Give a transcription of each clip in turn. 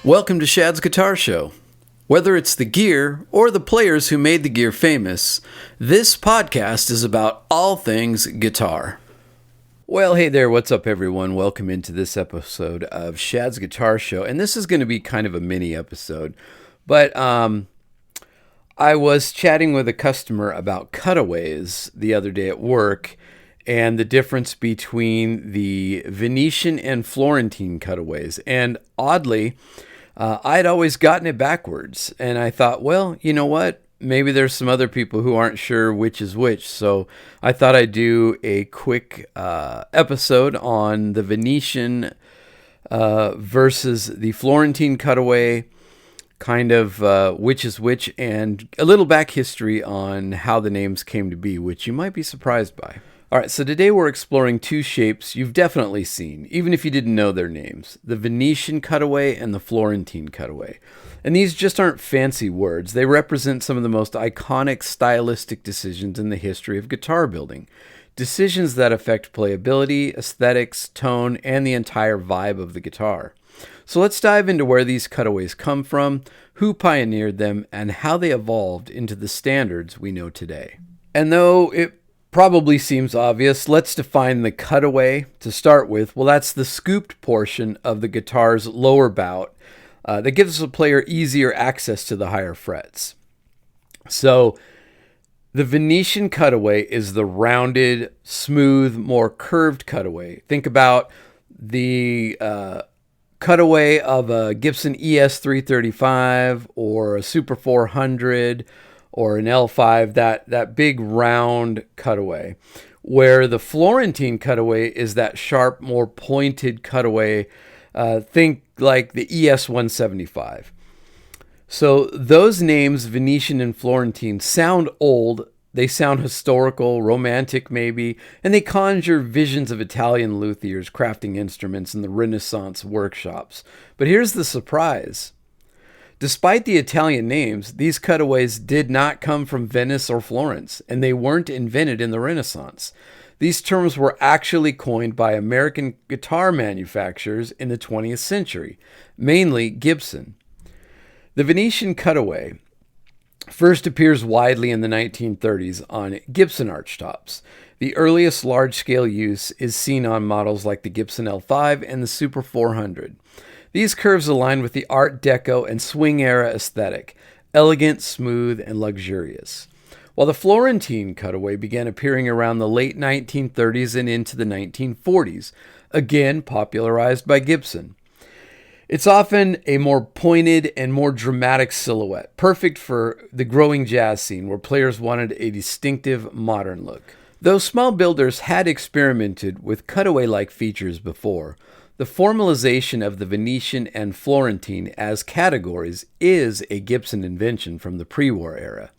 Welcome to Shad's Guitar Show. Whether it's the gear or the players who made the gear famous, this podcast is about all things guitar. Well, hey there, what's up everyone? Welcome into this episode of Shad's Guitar Show. And this is going to be kind of a mini episode. But I was chatting with a customer about cutaways the other day at work and the difference between the Venetian and Florentine cutaways. And oddly, I'd always gotten it backwards. And I thought, well, you know what? Maybe there's some other people who aren't sure which is which. So I thought I'd do a quick episode on the Venetian versus the Florentine cutaway, kind of which is which, and a little back history on how the names came to be, which you might be surprised by. All right, so today we're exploring two shapes you've definitely seen, even if you didn't know their names, the Venetian cutaway and the Florentine cutaway. And these just aren't fancy words. They represent some of the most iconic stylistic decisions in the history of guitar building. Decisions that affect playability, aesthetics, tone, and the entire vibe of the guitar. So let's dive into where these cutaways come from, who pioneered them, and how they evolved into the standards we know today. And though it probably seems obvious, let's define the cutaway to start with. Well, that's the scooped portion of the guitar's lower bout that gives the player easier access to the higher frets. So the Venetian cutaway is the rounded, smooth, more curved cutaway. Think about the cutaway of a Gibson ES 335 or a Super 400 or an L5, that big round cutaway, where the Florentine cutaway is that sharp, more pointed cutaway. Think like the ES 175. So those names, Venetian and Florentine, sound old. They sound historical, romantic maybe, and they conjure visions of Italian luthiers crafting instruments in the Renaissance workshops. But here's the surprise. Despite the Italian names, these cutaways did not come from Venice or Florence, and they weren't invented in the Renaissance. These terms were actually coined by American guitar manufacturers in the 20th century, mainly Gibson. The Venetian cutaway first appears widely in the 1930s on Gibson archtops. The earliest large-scale use is seen on models like the Gibson L5 and the Super 400. These curves align with the Art Deco and swing era aesthetic, elegant, smooth, and luxurious. While the Florentine cutaway began appearing around the late 1930s and into the 1940s, again popularized by Gibson. It's often a more pointed and more dramatic silhouette, perfect for the growing jazz scene where players wanted a distinctive modern look. Though small builders had experimented with cutaway-like features before, the formalization of the Venetian and Florentine as categories is a Gibson invention from the pre-war era.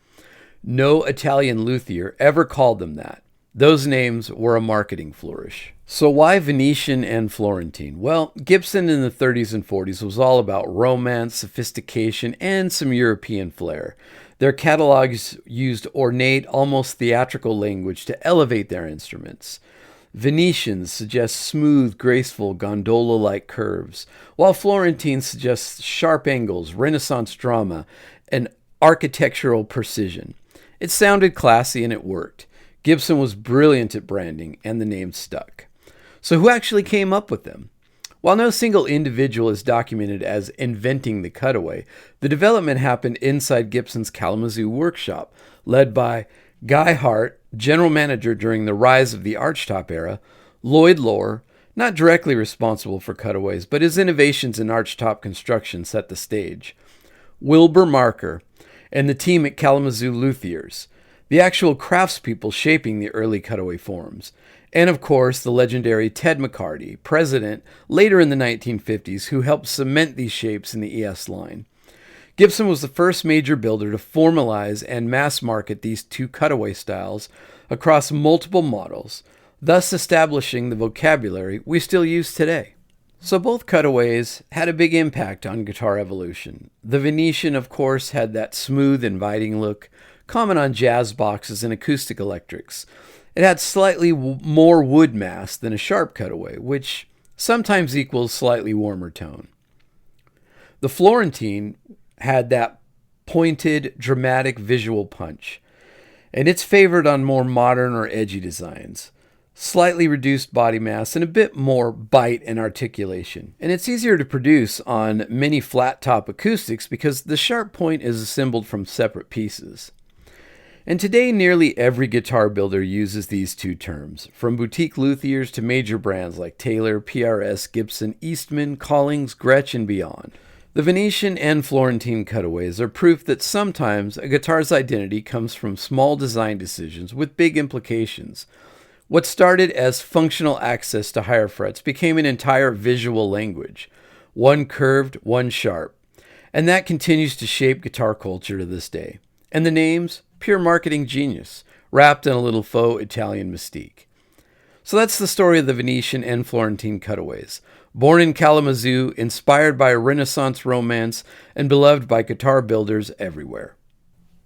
No Italian luthier ever called them that. Those names were a marketing flourish. So why Venetian and Florentine? Well, Gibson in the 30s and 40s was all about romance, sophistication, and some European flair. Their catalogs used ornate, almost theatrical language to elevate their instruments. Venetians suggest smooth, graceful, gondola-like curves, while Florentines suggest sharp angles, Renaissance drama, and architectural precision. It sounded classy and it worked. Gibson was brilliant at branding, and the name stuck. So who actually came up with them? While no single individual is documented as inventing the cutaway, the development happened inside Gibson's Kalamazoo workshop, led by Guy Hart, general manager during the rise of the archtop era, Lloyd Lohr, not directly responsible for cutaways, but his innovations in archtop construction set the stage, Wilbur Marker, and the team at Kalamazoo Luthiers, the actual craftspeople shaping the early cutaway forms, and of course the legendary Ted McCarty, president later in the 1950s, who helped cement these shapes in the ES line. Gibson was the first major builder to formalize and mass market these two cutaway styles across multiple models, thus establishing the vocabulary we still use today. So both cutaways had a big impact on guitar evolution. The Venetian, of course, had that smooth, inviting look, common on jazz boxes and acoustic electrics. It had slightly more wood mass than a sharp cutaway, which sometimes equals slightly warmer tone. The Florentine had that pointed, dramatic visual punch, and it's favored on more modern or edgy designs. Slightly reduced body mass and a bit more bite and articulation. And it's easier to produce on many flat top acoustics because the sharp point is assembled from separate pieces. And today, nearly every guitar builder uses these two terms, from boutique luthiers to major brands like Taylor, PRS, Gibson, Eastman, Collings, Gretsch, and beyond. The Venetian and Florentine cutaways are proof that sometimes a guitar's identity comes from small design decisions with big implications. What started as functional access to higher frets became an entire visual language, one curved, one sharp. And that continues to shape guitar culture to this day. And the names? Pure marketing genius, wrapped in a little faux Italian mystique. So that's the story of the Venetian and Florentine cutaways. Born in Kalamazoo, inspired by a Renaissance romance, and beloved by guitar builders everywhere.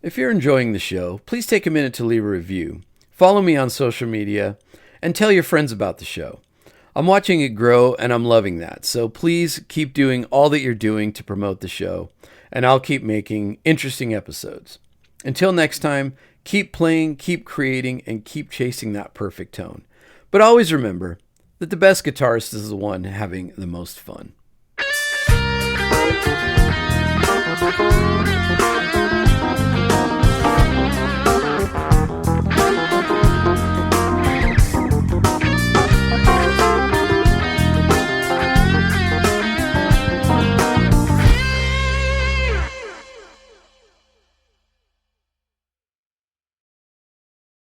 If you're enjoying the show, please take a minute to leave a review. Follow me on social media, and tell your friends about the show. I'm watching it grow, and I'm loving that. So please keep doing all that you're doing to promote the show, and I'll keep making interesting episodes. Until next time, keep playing, keep creating, and keep chasing that perfect tone. But always remember that the best guitarist is the one having the most fun.